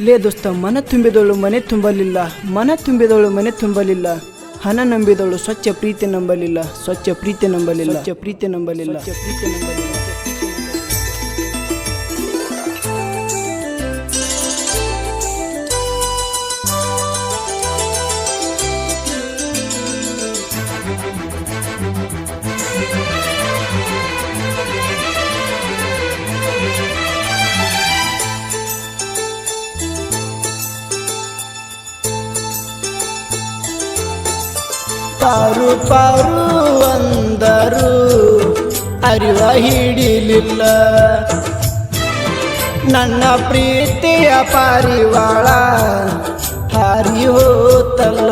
ಲೇ ದೋಸ್ತ, ಮನ ತುಂಬಿದವಳು ಮನೆ ತುಂಬಲಿಲ್ಲ, ಮನ ತುಂಬಿದವಳು ಮನೆ ತುಂಬಲಿಲ್ಲ, ಹಣ ನಂಬಿದವಳು ಸ್ವಚ್ಛ ಪ್ರೀತಿ ನಂಬಲಿಲ್ಲ, ಸ್ವಚ್ಛ ಪ್ರೀತಿ ನಂಬಲಿಲ್ಲ, ಸ್ವಚ್ಛ ಪ್ರೀತಿ ನಂಬಲಿಲ್ಲ, ಸ್ವಚ್ಛ ಪ್ರೀತಿ ನಂಬಲಿಲ್ಲ. ಪಾರು ಪಾರು ಅಂದರು ಅರಿವ ಹಿಡಿಲಿಲ್ಲ, ನನ್ನ ಪ್ರೀತಿಯ ಪಾರಿವಾಳ ಹಾರಿ ಹೋತಲ್ಲ.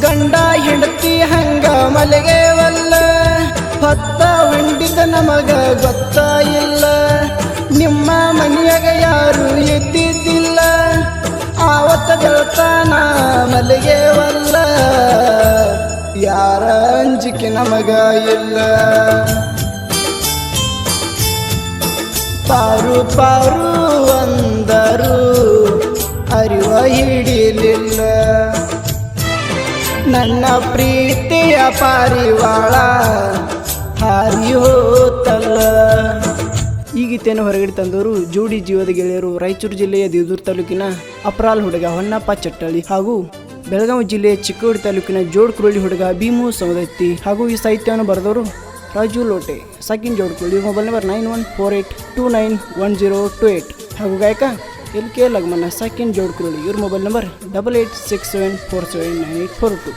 ಗಂಡ ಹೆಂಡತಿ ಹಂಗ ಮಲಗೇವಲ್ಲ, ಹೊತ್ತ ಹೊಂಡಿದ ನಮಗ ಗೊತ್ತ ಇಲ್ಲ. ನಿಮ್ಮ ಮನೆಯಾಗ ಯಾರು ಎದ್ದಿದ್ದಿಲ್ಲ, ಆವತ್ತ ಬೆಳತಾನ ಮಲಗೇವಲ್ಲ, ಯಾರ ಅಂಜಿಕೆ ನಮಗ ಇಲ್ಲ. ಪಾರು ಪಾರು ಅಂದರು ಅರಿವ ಹಿಡಿಲಿಲ್ಲ, ನನ್ನ ಪ್ರೀತಿಯ ಪಾರಿವಾಳ ಹಾರಿ ಹೋತಲ್ಲ. ಈ ಗೀತೆಯನ್ನು ಹೊರಗಡೆ ತಂದವರು ಜೋಡಿ ಜೀವದ ಗೆಳೆಯರು, ರಾಯಚೂರು ಜಿಲ್ಲೆಯ ದೇವದೂರು ತಾಲೂಕಿನ ಅಪ್ರಾಲ್ ಹುಡುಗ ಹೊನ್ನಪ್ಪ ಚಟ್ಟಳ್ಳಿ ಹಾಗೂ ಬೆಳಗಾವಿ ಜಿಲ್ಲೆಯ ಚಿಕ್ಕೋಡಿ ತಾಲೂಕಿನ ಜೋಡ್ಕುರಳಿ ಹುಡುಗ ಭೀಮು ಸಮದತ್ತಿ. ಹಾಗೂ ಈ ಸಾಹಿತ್ಯವನ್ನು ಬರೆದವರು ರಾಜು ಲೋಟೆ, ಸಾಕಿನ್ ಜೋಡ್ಕುರಳಿ. Mobile number 9148291028. ಹಾಗೂ ಗಾಯಕ LK ಲಗ್ಮನ, ಸಾಕಿನ್ ಜೋಡ್ಕುರಳಿ. ಇವ್ರ ಮೊಬೈಲ್ ನಂಬರ್ 8867479842.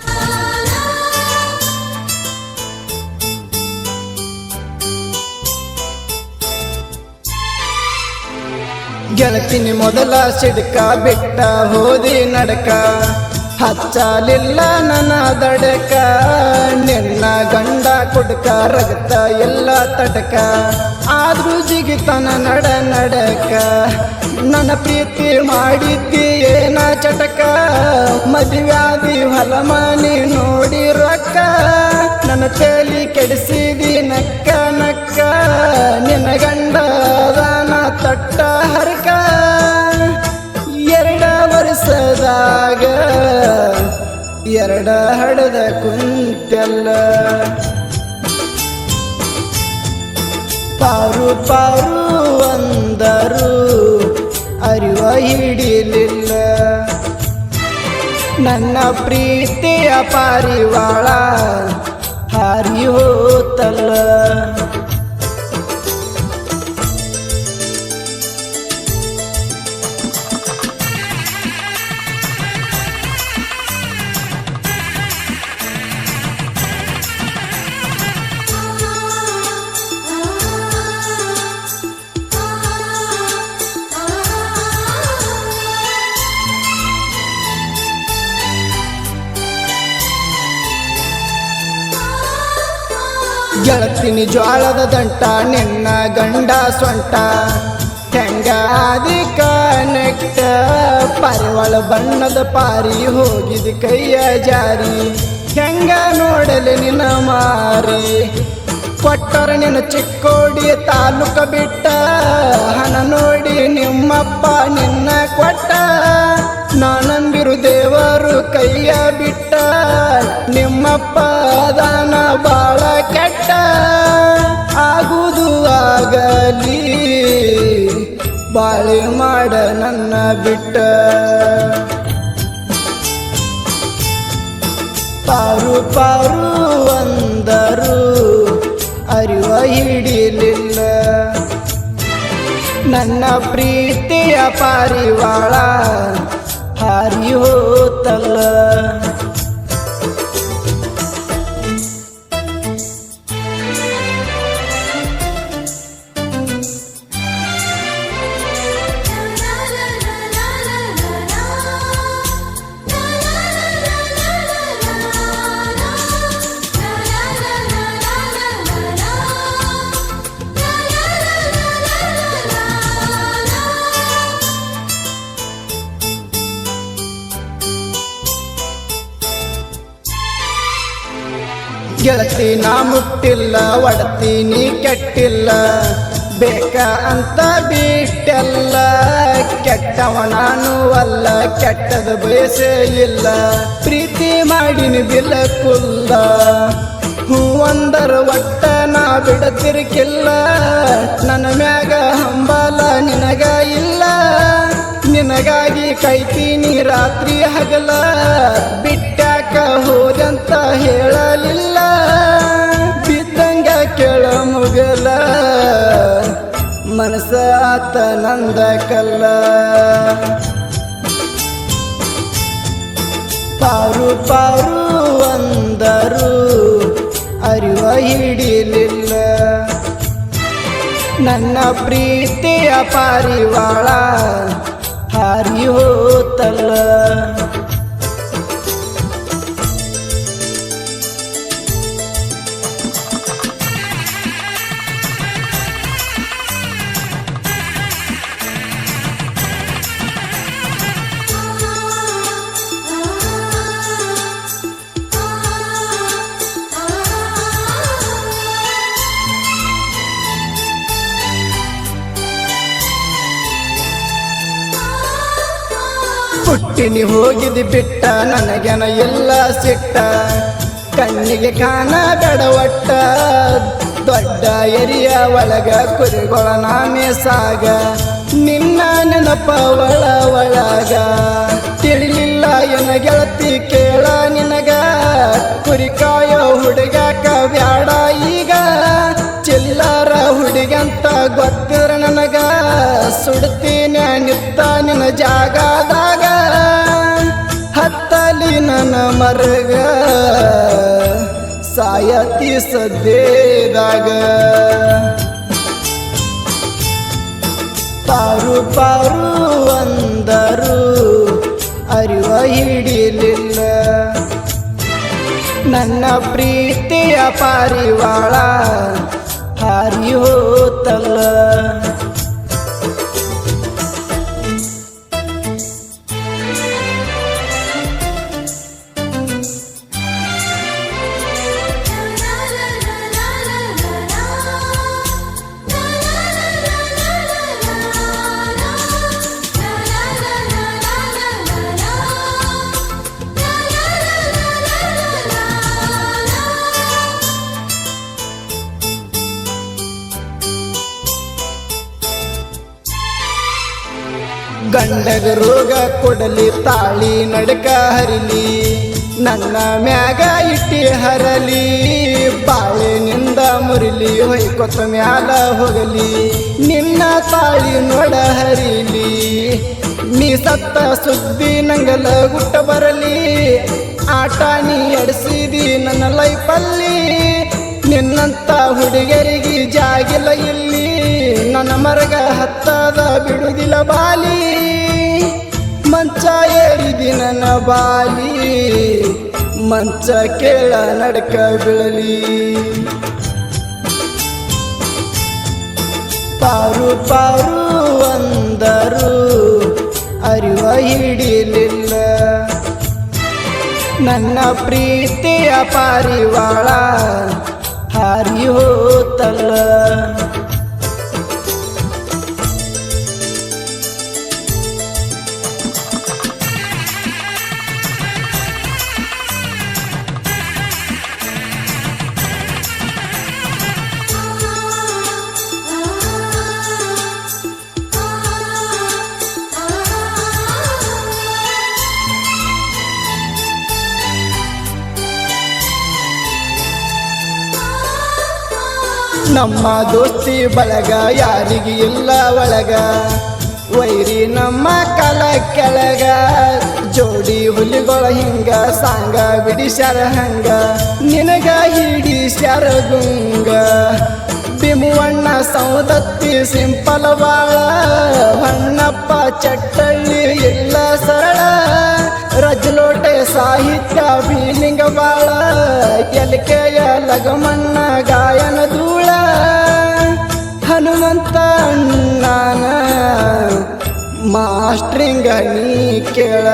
ಗೆಳತಿನಿ ಮೊದಲ ಸಿಡ್ಕ ಬಿಟ್ಟ ಹೋದಿ ನಡಕ, ಹಚ್ಚಲಿಲ್ಲ ನನ್ನ ದಡಕ. ನಿನ್ನ ಗಂಡ ಕುಡ್ಕ ರಗತ ಎಲ್ಲ ತಟಕ, ಆದ್ರೂ ಜಿಗಿತನ ನಡ ನಡಕ. ನನ್ನ ಪ್ರೀತಿ ಮಾಡಿದ್ದಿ ಏನ ಚಟಕ, ಮದುವ್ಯಾದಿ ಹೊಲ ಮನಿ ನೋಡಿ ರೊಕ್ಕ. ನನ್ನ ತೇಲಿ ಕೆಡಿಸಿದಿ ನಕ್ಕ ನಕ್ಕ, ನಿನ್ನ ಗಂಡ ದಾನ ತಟ್ಟ ಹರಕ. 2 ವರ್ಷದಾಗ 2 ಹಡದ ಕುಂತೆಲ್ಲ. ಪಾರು ಪಾರು ಅಂದರು ಅರಿವ ಹಿಡಿಲಿಲ್ಲ, ನನ್ನ ಪ್ರೀತಿಯ ಪಾರಿವಾಳ ಹಾರಿ ಹೋತಲ್ಲ. ಗೆಳತಿನಿ ಜ್ವಾಳದ ದಂಟ, ನಿನ್ನ ಗಂಡ ಸೊಂಟ. ಹೆಂಗಾದಿ ಕನೆಕ್ಟ, ಪಾರಿವಾಳ ಬಣ್ಣದ ಪಾರಿ ಹೋಗಿದ ಕೈಯ ಜಾರಿ. ಹೆಂಗ ನೋಡಲಿ ನಿನ್ನ ಮಾರಿ, ಕೊಟ್ಟರ ನಿನ್ನ ಚಿಕ್ಕೋಡಿ ತಾಲೂಕ ಬಿಟ್ಟ. ಹಣ ನೋಡಿ ನಿಮ್ಮಪ್ಪ ನಿನ್ನ ಕೊಟ್ಟ, ನಾನಂದಿರು ದೇವರು ಕೈಯ ಬಿಟ್ಟ. ನಿಮ್ಮಪ್ಪ ದಾನ ಬಾಳ ಕೆಟ್ಟ, ಆಗುವುದು ಆಗಲಿ ಬಾಳೆ ಮಾಡ ನನ್ನ ಬಿಟ್ಟ. ಪಾರು ಪಾರು ಅಂದರು ಅರಿವ ಹಿಡಿಲಿಲ್ಲ, ನನ್ನ ಪ್ರೀತಿಯ ಪಾರಿವಾಳ ಹಾರಿ ಹೋತಲ್ಲ. ಗೆಳತಿ ನಾ ಮುಟ್ಟಿಲ್ಲ, ಒಡತೀನಿ ಕೆಟ್ಟಿಲ್ಲ. ಬೇಕ ಅಂತ ಬಿಟ್ಟೆಲ್ಲ ಕೆಟ್ಟವ ನಾನು ಅಲ್ಲ ಕೆಟ್ಟದ ಬಯಸೇ ಇಲ್ಲ ಪ್ರೀತಿ ಮಾಡಿನ ಬಿಲಕುಲ್ಲ ಹೂವಂದರ ಒಟ್ಟ ನಾ ಬಿಡತಿರ್ಕಿಲ್ಲ ನನ್ನ ಮ್ಯಾಗ ಹಂಬಲ ನಿನಗ ಇಲ್ಲ ನಿನಗಾಗಿ ಕೈತೀನಿ ರಾತ್ರಿ ಹಗಲ ಬಿಟ್ಟಾಕ ಹೋದಂತ ಹೇಳಲಿಲ್ಲ ಬಿದ್ದಂಗ ಕೆಳ ಮುಗಲ ಮನಸ ಆತ ನಂದ ಕಲ್ಲ ಪಾರು ಪಾರು ಅಂದರು ಅರಿವ ಹಿಡಿಲಿಲ್ಲ ನನ್ನ ಪ್ರೀತಿಯ ಪಾರಿವಾಳ ಹಾರಿ ಹೋತಲ್ಲ ಹುಟ್ಟಿನಿ ಹೋಗಿದ್ ಬಿಟ್ಟ ನನಗೆನ ಎಲ್ಲ ಸಿಟ್ಟ ಕಣ್ಣಿಗೆ ಕಾಣ ಬೆಡವಟ್ಟ ದೊಡ್ಡ ಎರಿಯ ಒಳಗ ಕುರಿಗೊಳ ನಾಮೆ ಸಾಗ ನಿನ್ನ ನೆನಪ ಒಳಗ ತಿಳಿಲಿಲ್ಲ ಎನ ಗೆಳತಿ ಕೇಳ ನಿನಗ ಕುರಿಕಾಯ ಹುಡುಗಾಕ ಬ್ಯಾಡ ಈಗ ಚಿಲ್ಲರ ಹುಡುಗಂತ ಗೊತ್ತಿರ ನನಗ ಸುಡ್ತೀನಿ ನಿತ್ತ ನಿನ್ನ ಜಾಗದಾಗ ಹತ್ತಲಿ ನನ್ನ ಮರಗ ಸಾಯತಿ ಸದ್ದೇದಾಗ ಪಾರು ಪಾರು ಅಂದರು ಅರಿವ ಹಿಡಿಲಿಲ್ಲ ನನ್ನ ಪ್ರೀತಿಯ ಪಾರಿವಾಳ ಹಾರಿ ಹೋತಲ್ಲ ಗಂಡಗ ರೋಗ ಕೊಡಲಿ ತಾಳಿ ನಡಕ ಹರಿಲಿ ನನ್ನ ಮ್ಯಾಗ ಇಟ್ಟಿ ಹರಲಿ ಬಾಳಿನಿಂದ ಮುರಿಲಿ ಹೊಯ್ಕೊತ ಮ್ಯಾಲ ಹೋಗಲಿ ನಿನ್ನ ತಾಳಿ ನೋಡ ಹರಿಲಿ ನೀ ಸತ್ತ ಸುದ್ದಿ ನಂಗಲ ಗುಟ್ಟ ಬರಲಿ ಆಟ ನೀ ಎಡ್ಸಿದಿ ನನ್ನ ಲೈಫಲ್ಲಿ ನಿನ್ನಂತ ಹುಡುಗರಿಗೆ ಜಾಗಿಲ್ಲ ಇಲ್ಲಿ ನನ್ನ ಮರಗ ಹತ್ತದ ಬಿಡುದಿಲ್ಲ ಬಾಲಿ ಮಂಚ ಏರಿದಿ ನನ್ನ ಬಾಲಿ ಮಂಚ ಕೇಳ ನಡಕ ಬೀಳಲಿ ಪಾರು ಪಾರು ಅಂದರು ಅರಿವ ಹಿಡಿಲಿಲ್ಲ ನನ್ನ ಪ್ರೀತಿಯ ಪಾರಿವಾಳ ಹಾರಿ ಹೋತಲ್ಲ ನಮ್ಮ ದೋಸ್ತಿ ಬಳಗ ಯಾರಿಗೆ ಇಲ್ಲ ಒಳಗ ವೈರಿ ನಮ್ಮ ಕಾಲ ಕೆಳಗ ಜೋಡಿ ಹುಲಿಗಳ ಹಿಂಗ ಸಾಂಗ ಬಿಡಿಸ್ಯಾರ ಹಂಗ ನಿನಗ ಹಿಡಿಸ್ಯಾರ ಗುಂಗ ಬಿಮುವಣ್ಣ ಸೌದತ್ತಿ ಸಿಂಪಲ್ ಬಾಳ ಹೊನ್ನಪ್ಪ ಚಟ್ಟಳ್ಳಿ ಇಲ್ಲ ಸರಳ ರಜಲೋಟೆ ಸಾಹಿತ್ಯ ಬೀಲಿಂಗ ಬಾಳ ಎಲ್ಕೆಯ ಲಗಮಣ್ಣ ಗಾಯನ ಧೂಳ ಹನುಮಂತ ಅಣ್ಣನ ಮಾಸ್ಟ್ರಿಂಗ ನೀ ಕೇಳ